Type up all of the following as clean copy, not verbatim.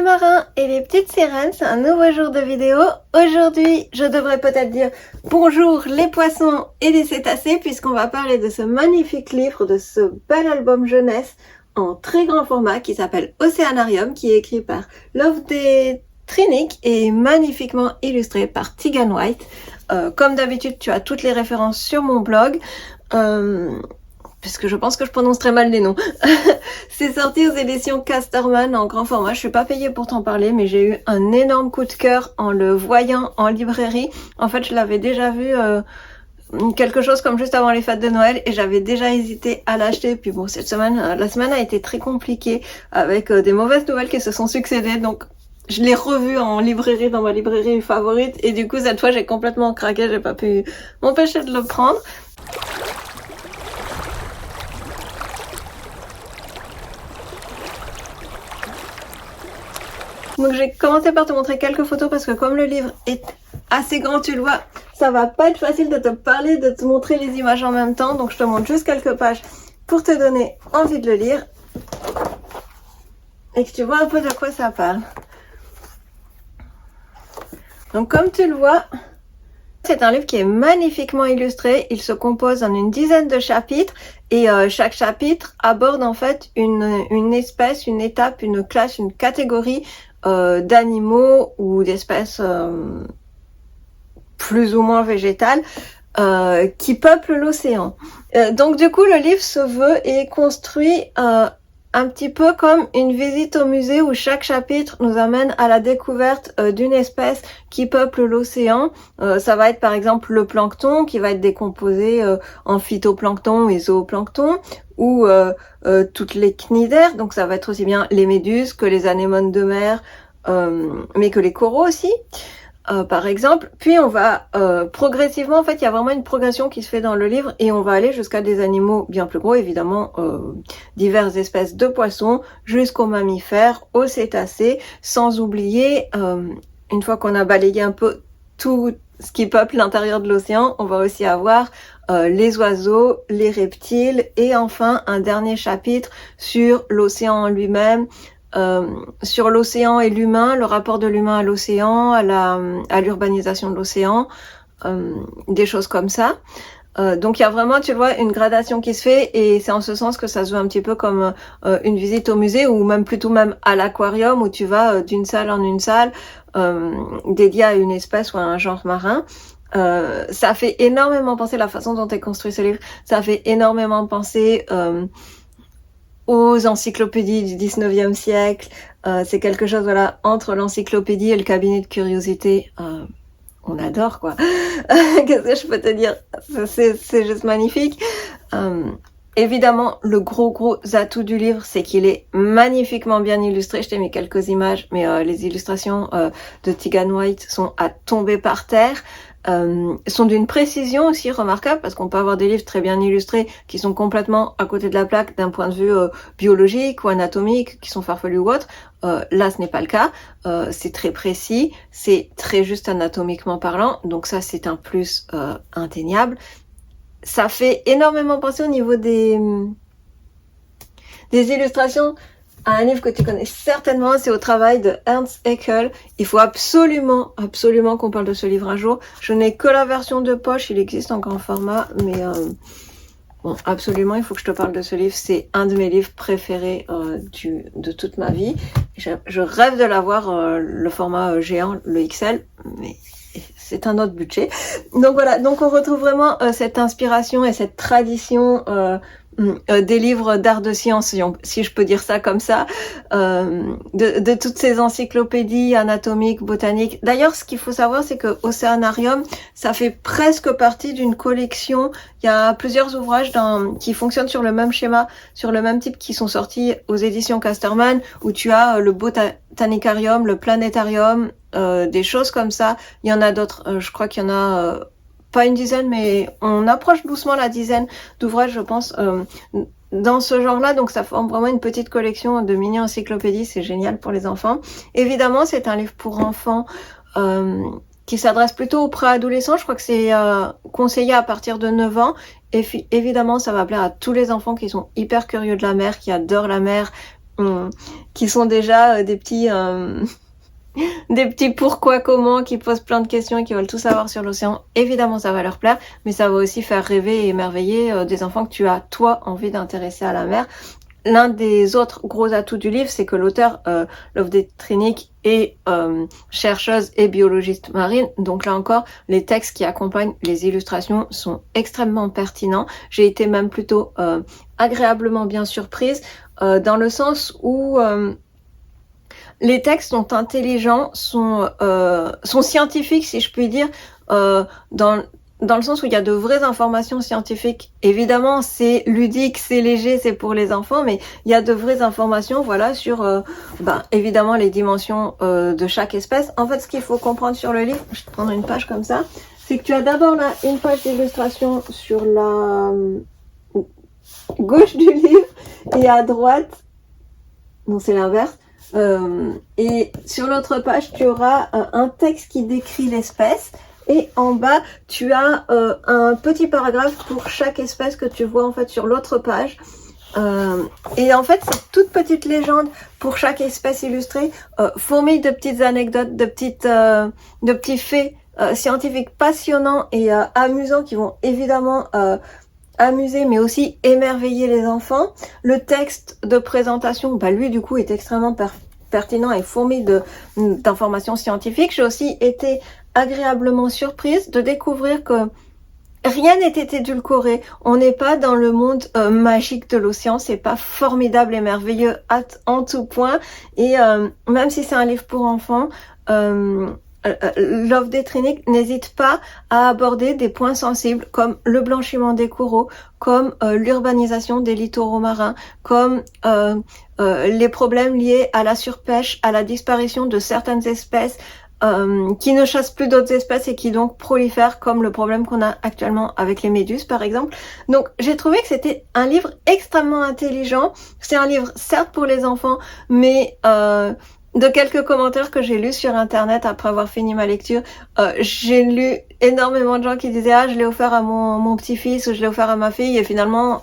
marins et les petites sirènes, c'est un nouveau jour de vidéo. Aujourd'hui, je devrais peut-être dire bonjour les poissons et les cétacés puisqu'on va parler de ce magnifique livre, de ce bel album jeunesse en très grand format qui s'appelle Océanarium, qui est écrit par Lovedale Trinick et magnifiquement illustré par Tegan White. Comme d'habitude, tu as toutes les références sur mon blog. Puisque je pense que je prononce très mal les noms. C'est sorti aux éditions Casterman en grand format. Je suis pas payée pour t'en parler, mais j'ai eu un énorme coup de cœur en le voyant en librairie. En fait, je l'avais déjà vu quelque chose comme juste avant les fêtes de Noël et j'avais déjà hésité à l'acheter. Puis bon, cette semaine, la semaine a été très compliquée avec des mauvaises nouvelles qui se sont succédées. Donc, je l'ai revu en librairie, dans ma librairie favorite. Et du coup, cette fois, j'ai complètement craqué. J'ai pas pu m'empêcher de le prendre. Donc j'ai commencé par te montrer quelques photos parce que comme le livre est assez grand, tu le vois, ça va pas être facile de te parler, de te montrer les images en même temps. Donc je te montre juste quelques pages pour te donner envie de le lire et que tu vois un peu de quoi ça parle. Donc comme tu le vois, c'est un livre qui est magnifiquement illustré. Il se compose en une dizaine de chapitres et chaque chapitre aborde en fait une espèce, une étape, une classe, une catégorie d'animaux ou d'espèces plus ou moins végétales qui peuplent l'océan. Donc du coup, le livre se veut et est construit un petit peu comme une visite au musée où chaque chapitre nous amène à la découverte d'une espèce qui peuple l'océan. Ça va être par exemple le plancton qui va être décomposé en phytoplancton et zooplancton, ou toutes les cnidaires, donc ça va être aussi bien les méduses que les anémones de mer, mais que les coraux aussi. Par exemple, puis on va progressivement, en fait, il y a vraiment une progression qui se fait dans le livre et on va aller jusqu'à des animaux bien plus gros, évidemment, diverses espèces de poissons, jusqu'aux mammifères, aux cétacés, sans oublier, une fois qu'on a balayé un peu tout ce qui peuple l'intérieur de l'océan, on va aussi avoir les oiseaux, les reptiles et enfin un dernier chapitre sur l'océan en lui-même, sur l'océan et l'humain, le rapport de l'humain à l'océan, à l'urbanisation de l'océan, des choses comme ça. Donc il y a vraiment, tu le vois, une gradation qui se fait et c'est en ce sens que ça se veut un petit peu comme une visite au musée ou même plutôt même à l'aquarium où tu vas d'une salle en une salle dédiée à une espèce ou à un genre marin. Ça fait énormément penser, la façon dont est construit ce livre, ça fait énormément penser aux encyclopédies du 19e siècle. C'est quelque chose, voilà, entre l'encyclopédie et le cabinet de curiosité. On adore, quoi. Qu'est-ce que je peux te dire? C'est juste magnifique. Évidemment, le gros atout du livre, c'est qu'il est magnifiquement bien illustré. Je t'ai mis quelques images, mais les illustrations de Tegan White sont à tomber par terre. Sont d'une précision aussi remarquable parce qu'on peut avoir des livres très bien illustrés qui sont complètement à côté de la plaque d'un point de vue biologique ou anatomique, qui sont farfelus ou autres. Là, ce n'est pas le cas. C'est très précis, c'est très juste anatomiquement parlant, donc ça c'est un plus indéniable. Ça fait énormément penser au niveau des illustrations à un livre que tu connais certainement, c'est au travail de Ernst Haeckel. Il faut absolument qu'on parle de ce livre un jour. Je n'ai que la version de poche, il existe en grand format, mais bon, absolument, il faut que je te parle de ce livre. C'est un de mes livres préférés de toute ma vie. Je rêve de l'avoir, le format géant, le XL, mais c'est un autre budget. Donc voilà, donc on retrouve vraiment cette inspiration et cette tradition des livres d'art de science, si je peux dire ça comme ça, de toutes ces encyclopédies anatomiques, botaniques. D'ailleurs, ce qu'il faut savoir, c'est que Océanarium, ça fait presque partie d'une collection. Il y a plusieurs ouvrages qui fonctionnent sur le même schéma, sur le même type, qui sont sortis aux éditions Casterman, où tu as le botanicarium, le planétarium, des choses comme ça. Il y en a d'autres, je crois qu'il y en a pas une dizaine, mais on approche doucement la dizaine d'ouvrages, je pense, dans ce genre-là. Donc ça forme vraiment une petite collection de mini-encyclopédies. C'est génial pour les enfants. Évidemment, c'est un livre pour enfants qui s'adresse plutôt aux préadolescents. Je crois que c'est conseillé à partir de 9 ans. Et évidemment, ça va plaire à tous les enfants qui sont hyper curieux de la mer, qui adorent la mer, qui sont déjà des petits des petits pourquoi, comment, qui posent plein de questions et qui veulent tout savoir sur l'océan. Évidemment, ça va leur plaire, mais ça va aussi faire rêver et émerveiller des enfants que tu as, toi, envie d'intéresser à la mer. L'un des autres gros atouts du livre, c'est que l'auteur, Lovedale Trinick, est chercheuse et biologiste marine. Donc là encore, les textes qui accompagnent les illustrations sont extrêmement pertinents. J'ai été même plutôt agréablement bien surprise, dans le sens où les textes sont intelligents, sont scientifiques, si je puis dire, dans le sens où il y a de vraies informations scientifiques. Évidemment, c'est ludique, c'est léger, c'est pour les enfants, mais il y a de vraies informations, voilà, sur, évidemment, les dimensions de chaque espèce. En fait, ce qu'il faut comprendre sur le livre, je vais te prendre une page comme ça, c'est que tu as d'abord là une page d'illustration sur la gauche du livre, et à droite, non, c'est l'inverse, et sur l'autre page, tu auras un texte qui décrit l'espèce. Et en bas, tu as un petit paragraphe pour chaque espèce que tu vois en fait sur l'autre page. Et en fait, cette toute petite légende pour chaque espèce illustrée fourmille de petites anecdotes, de petits faits scientifiques passionnants et amusants qui vont évidemment amuser mais aussi émerveiller les enfants. Le texte de présentation, lui du coup est extrêmement pertinent et fourmille d'informations scientifiques. J'ai aussi été agréablement surprise de découvrir que rien n'était édulcoré. On n'est pas dans le monde magique de l'océan. C'est pas formidable et merveilleux en tout point. Et même si c'est un livre pour enfants, Lovedale Trinick n'hésite pas à aborder des points sensibles comme le blanchiment des coraux, comme l'urbanisation des littoraux marins, comme les problèmes liés à la surpêche, à la disparition de certaines espèces qui ne chassent plus d'autres espèces et qui donc prolifèrent, comme le problème qu'on a actuellement avec les méduses par exemple. Donc j'ai trouvé que c'était un livre extrêmement intelligent. C'est un livre certes pour les enfants, mais de quelques commentaires que j'ai lus sur internet après avoir fini ma lecture, j'ai lu énormément de gens qui disaient je l'ai offert à mon petit-fils ou je l'ai offert à ma fille, et finalement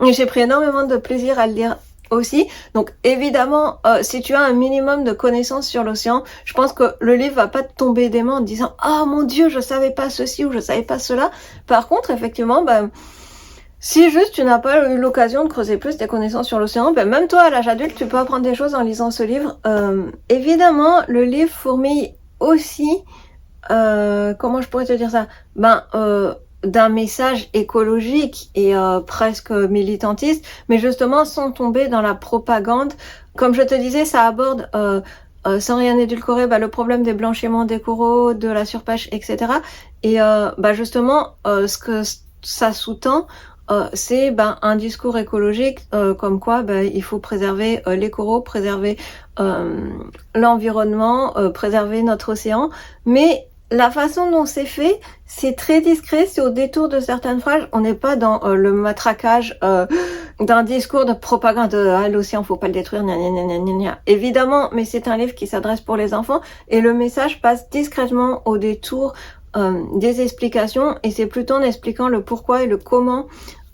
j'ai pris énormément de plaisir à le lire aussi. Donc évidemment, si tu as un minimum de connaissances sur l'océan, je pense que le livre va pas te tomber des mains en te disant mon Dieu, je savais pas ceci ou je savais pas cela. Par contre, effectivement, si juste tu n'as pas eu l'occasion de creuser plus tes connaissances sur l'océan, même toi à l'âge adulte, tu peux apprendre des choses en lisant ce livre. Évidemment, le livre fourmille aussi, comment je pourrais te dire ça, d'un message écologique et presque militantiste, mais justement sans tomber dans la propagande. Comme je te disais, ça aborde sans rien édulcorer le problème des blanchiments des coraux, de la surpêche, etc. Et justement, ce que ça sous-tend, c'est un discours écologique comme quoi il faut préserver les coraux, préserver l'environnement, préserver notre océan, mais la façon dont c'est fait, c'est très discret, c'est au détour de certaines phrases. On n'est pas dans le matraquage d'un discours de propagande l'océan, faut pas le détruire, gna gna gna gna gna. Évidemment, mais c'est un livre qui s'adresse pour les enfants et le message passe discrètement au détour des explications, et c'est plutôt en expliquant le pourquoi et le comment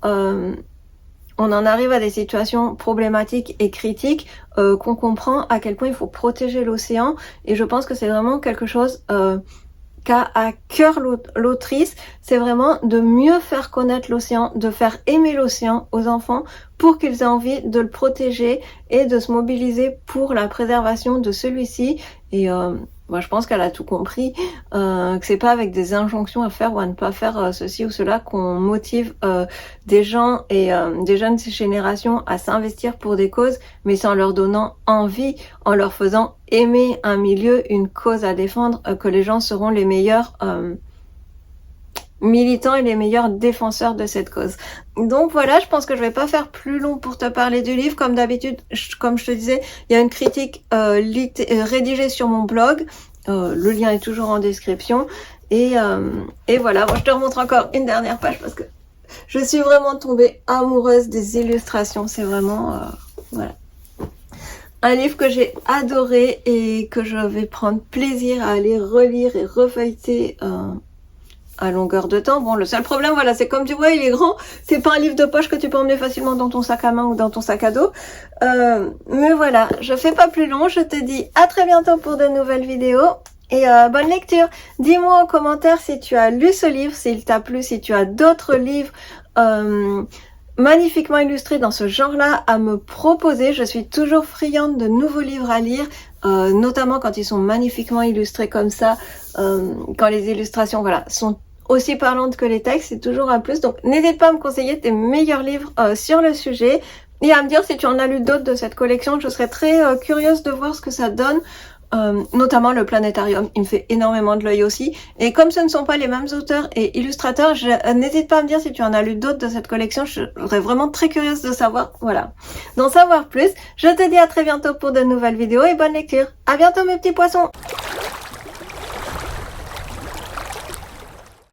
on en arrive à des situations problématiques et critiques qu'on comprend à quel point il faut protéger l'océan. Et je pense que c'est vraiment quelque chose qu'a à cœur l'autrice, c'est vraiment de mieux faire connaître l'océan, de faire aimer l'océan aux enfants pour qu'ils aient envie de le protéger et de se mobiliser pour la préservation de celui-ci. Et je pense qu'elle a tout compris, que c'est pas avec des injonctions à faire ou à ne pas faire ceci ou cela qu'on motive des gens et des jeunes générations à s'investir pour des causes, mais c'est en leur donnant envie, en leur faisant aimer un milieu, une cause à défendre, que les gens seront les meilleurs militants et les meilleurs défenseurs de cette cause. Donc voilà, je pense que je vais pas faire plus long pour te parler du livre. Comme d'habitude, comme je te disais, il y a une critique rédigée sur mon blog. Le lien est toujours en description. Et voilà, je te remontre encore une dernière page parce que je suis vraiment tombée amoureuse des illustrations. C'est vraiment... voilà. Un livre que j'ai adoré et que je vais prendre plaisir à aller relire et refeuilleter à longueur de temps. Bon, le seul problème, voilà, c'est comme tu vois, il est grand. C'est pas un livre de poche que tu peux emmener facilement dans ton sac à main ou dans ton sac à dos. Mais voilà, je fais pas plus long. Je te dis à très bientôt pour de nouvelles vidéos. Et bonne lecture. Dis-moi en commentaire si tu as lu ce livre, s'il t'a plu, si tu as d'autres livres magnifiquement illustrés dans ce genre-là à me proposer. Je suis toujours friande de nouveaux livres à lire, notamment quand ils sont magnifiquement illustrés comme ça, quand les illustrations sont aussi parlantes que les textes, c'est toujours un plus. Donc n'hésite pas à me conseiller tes meilleurs livres sur le sujet et à me dire si tu en as lu d'autres de cette collection. Je serais très curieuse de voir ce que ça donne. Notamment le planétarium, il me fait énormément de l'œil aussi. Et comme ce ne sont pas les mêmes auteurs et illustrateurs, n'hésite pas à me dire si tu en as lu d'autres de cette collection. Je serais vraiment très curieuse de savoir, voilà, d'en savoir plus. Je te dis à très bientôt pour de nouvelles vidéos et bonne lecture. À bientôt mes petits poissons.